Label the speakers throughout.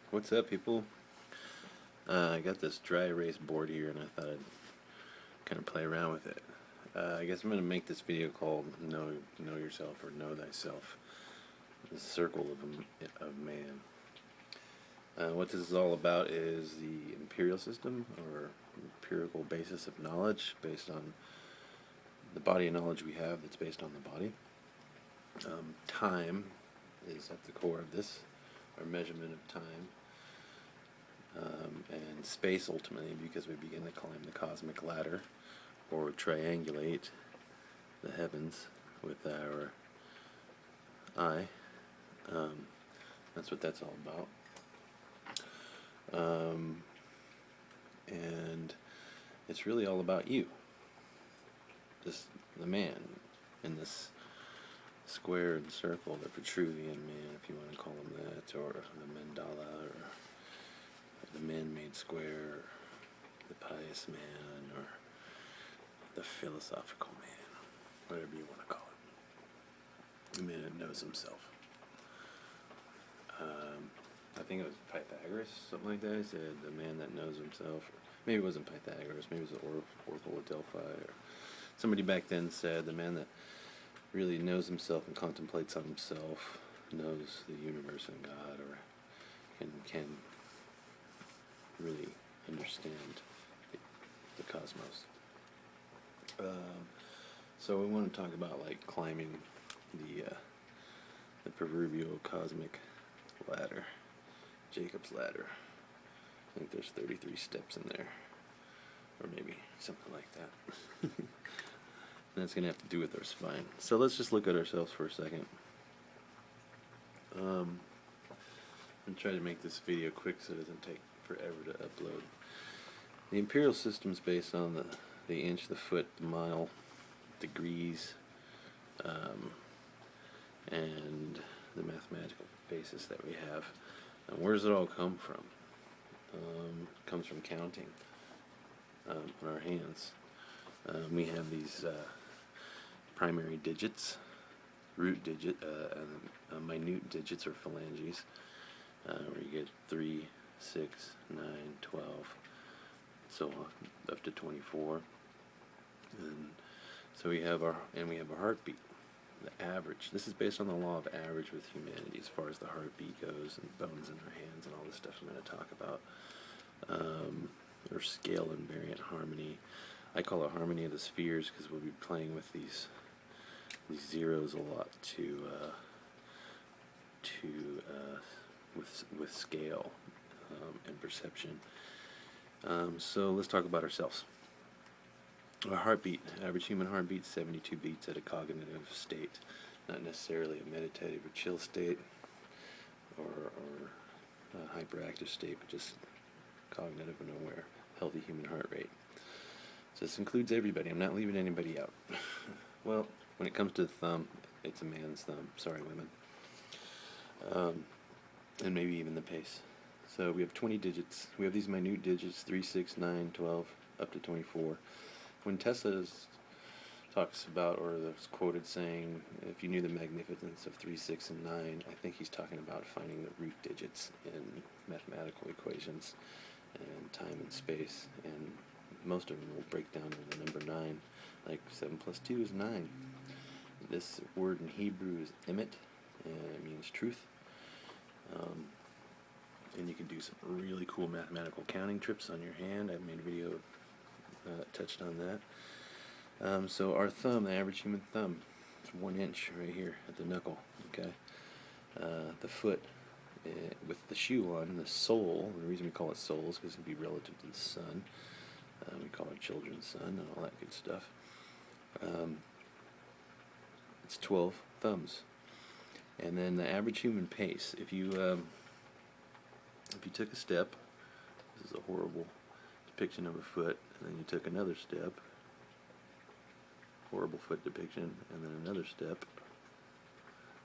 Speaker 1: What's up, people? I got this dry erase board here, and I thought I'd kind of play around with it. I guess I'm going to make this video called Know Yourself or Know Thyself, the circle of man. What this is all about is the imperial system, or empirical basis of knowledge, based on the body of knowledge we have that's based on the body. Time is at the core of this, our measurement of time. And space, ultimately, because we begin to climb the cosmic ladder, or triangulate the heavens with our eye. That's what that's all about. And it's really all about you, the man in this square and circle, the Vitruvian man, if you want to call him that, or the mandala, or the man-made square, the pious man, or the philosophical man, whatever you want to call it. The man that knows himself. I think it was Pythagorean, something like that. He said, the man that knows himself. Or maybe it wasn't Pythagorean, maybe it was the Oracle of Delphi, or somebody back then said, the man that really knows himself and contemplates on himself knows the universe and God, or can really understand the cosmos. So we want to talk about like climbing the proverbial cosmic ladder, Jacob's ladder. I think there's 33 steps in there, or maybe something like that. And that's going to have to do with our spine. So let's just look at ourselves for a second. And try to make this video quick so it doesn't take forever to upload. The imperial system is based on the inch, the foot, the mile, degrees, and the mathematical basis that we have. And where does it all come from? It comes from counting on our hands. We have these primary digits, root digit, and minute digits, or phalanges, where you get 3, 6, 9, 12, so on, up to 24. And so we have our heartbeat, the average. This is based on the law of average with humanity, as far as the heartbeat goes, and bones in our hands, and all this stuff I'm going to talk about. Or scale invariant harmony. I call it harmony of the spheres because we'll be playing with these zeros a lot with scale and perception. So let's talk about ourselves. Our heartbeat, average human heartbeat, 72 beats at a cognitive state, not necessarily a meditative or chill state, or a hyperactive state, but just cognitive and aware, healthy human heart rate. So this includes everybody. I'm not leaving anybody out. Well, when it comes to the thumb, it's a man's thumb. Sorry, women. And maybe even the pace. So we have 20 digits. We have these minute digits, 3, 6, 9, 12, up to 24. When Tesla talks about, or is quoted saying, if you knew the magnificence of 3, 6, and 9, I think he's talking about finding the root digits in mathematical equations and time and space. And most of them will break down to the number 9, like 7 plus 2 is 9. This word in Hebrew is emet, and it means truth. And you can do some really cool mathematical counting trips on your hand. I've made a video touched on that. So our thumb, the average human thumb, is 1 inch right here at the knuckle. Okay. The foot, with the shoe on, the sole. The reason we call it soles is because it'd be relative to the sun. We call our children son and all that good stuff. It's 12 thumbs. And then the average human pace. If you took a step, this is a horrible depiction of a foot, and then you took another step, horrible foot depiction, and then another step.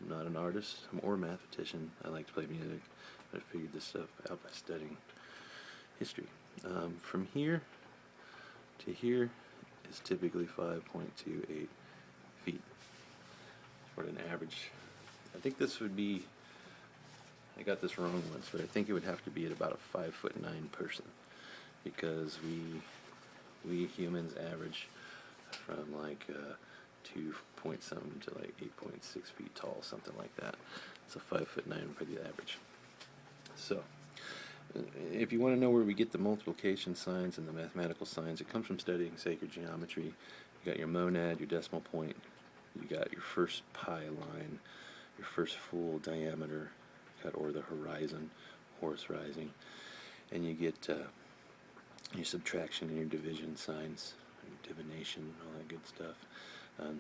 Speaker 1: I'm not an artist or a mathematician. I like to play music, but I figured this stuff out by studying history. From here to here is typically 5.28 feet for an average. I think this would be I got this wrong once, but I think it would have to be at about a 5'9" person, because we humans average from like 2 point something to like 8.6 feet tall, something like that. So 5'9" for the average. So if you want to know where we get the multiplication signs and the mathematical signs, it comes from studying sacred geometry. You got your monad, your decimal point, you got your first pi line, your first full diameter cut, or the horizon, horse rising, and you get your subtraction and your division signs, your divination, all that good stuff,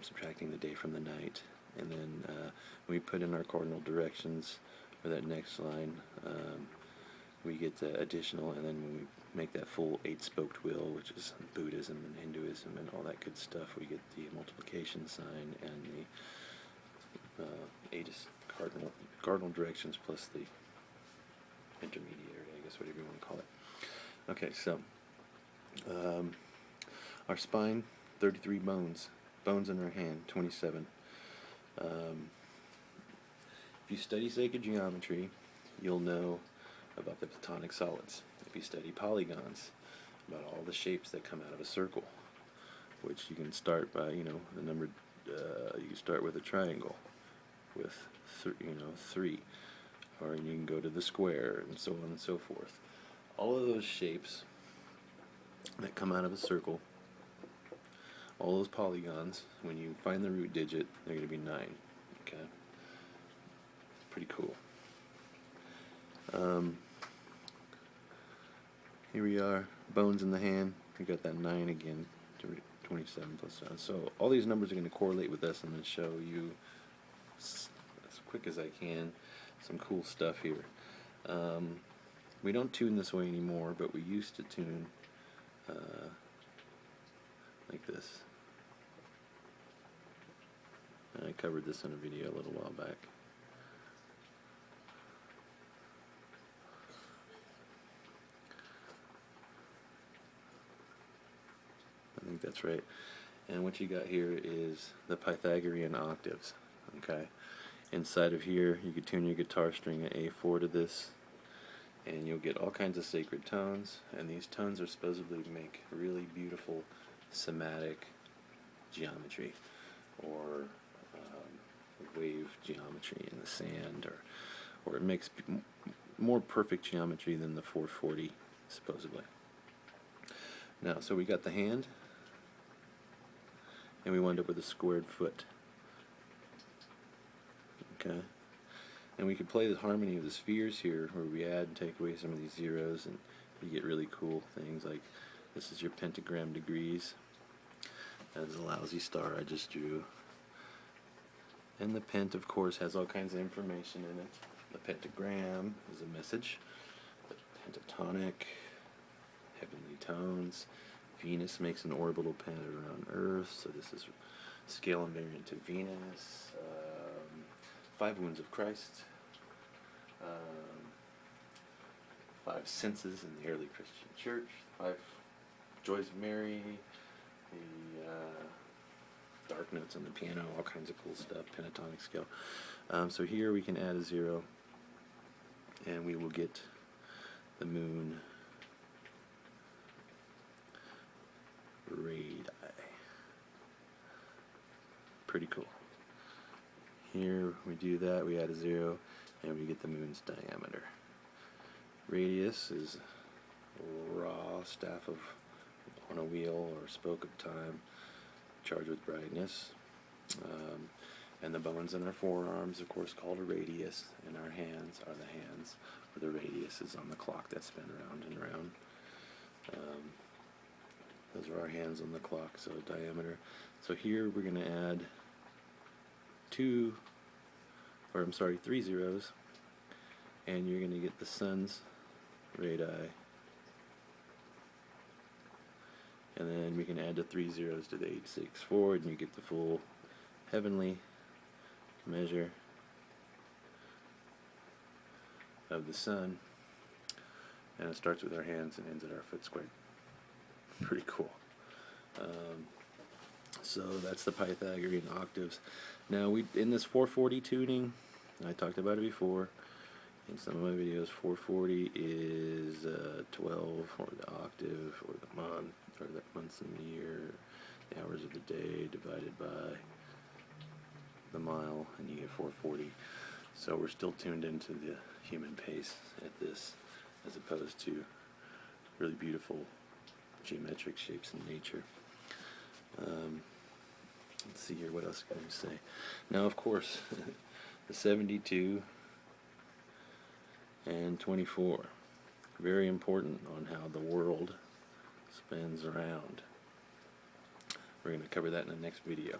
Speaker 1: subtracting the day from the night. And then when we put in our cardinal directions for that next line, we get the additional, and then when we make that full 8-spoked wheel, which is Buddhism and Hinduism and all that good stuff, we get the multiplication sign and the 8 cardinal directions plus the intermediary, I guess, whatever you want to call it. Okay, so our spine, 33 bones in our hand, 27. If you study sacred geometry, you'll know about the Platonic solids. If you study polygons, about all the shapes that come out of a circle, which you can start by, the number, you can start with a triangle with, 3, or you can go to the square, and so on and so forth. All of those shapes that come out of a circle, all those polygons, when you find the root digit, they're going to be 9. Okay? It's pretty cool. Here we are, bones in the hand. We got that 9 again, 27 plus 7. So all these numbers are going to correlate with this. I'm going to show you, as quick as I can, some cool stuff here. We don't tune this way anymore, but we used to tune like this. I covered this in a video a little while back. I think that's right. And what you got here is the Pythagorean octaves. Okay. Inside of here, you could tune your guitar string at A4 to this, and you'll get all kinds of sacred tones. And these tones are supposedly to make really beautiful somatic geometry, or wave geometry in the sand, or it makes more perfect geometry than the 440 supposedly. Now, so we got the hand, and we wound up with a squared foot. Okay, and we could play the harmony of the spheres here, where we add and take away some of these zeros, and you get really cool things like this is your pentagram degrees. That's a lousy star I just drew. And the pent, of course, has all kinds of information in it. The pentagram is a message. The pentatonic, heavenly tones. Venus makes an orbital planet around Earth, so this is scale invariant to Venus. 5 wounds of Christ. 5 senses in the early Christian church. 5 joys of Mary. The dark notes on the piano, all kinds of cool stuff, pentatonic scale. So here we can add a 0, and we will get the moon radi. Pretty cool. Here we do that, we add a 0, and we get the moon's diameter. Radius is a raw staff on a wheel or spoke of time, charged with brightness. And the bones in our forearms, of course, called a radius, and our hands are the hands, where the radius is on the clock that spin around and around. Those are our hands on the clock, so diameter. So here we're going to add 3 zeros, and you're going to get the sun's radii. And then we can add the 3 zeros to the 864, and you get the full heavenly measure of the sun. And it starts with our hands and ends at our foot squared. Pretty cool. So that's the Pythagorean octaves. Now, in this 440 tuning, I talked about it before, In some of my videos, 440 is 12, or the octave, or the month, or the months in the year, the hours of the day divided by the mile, and you get 440. So we're still tuned into the human pace at this, as opposed to really beautiful geometric shapes in nature. Let's see here, what else can we say? Now, of course, the 72 and 24, very important on how the world spins around. We're going to cover that in the next video.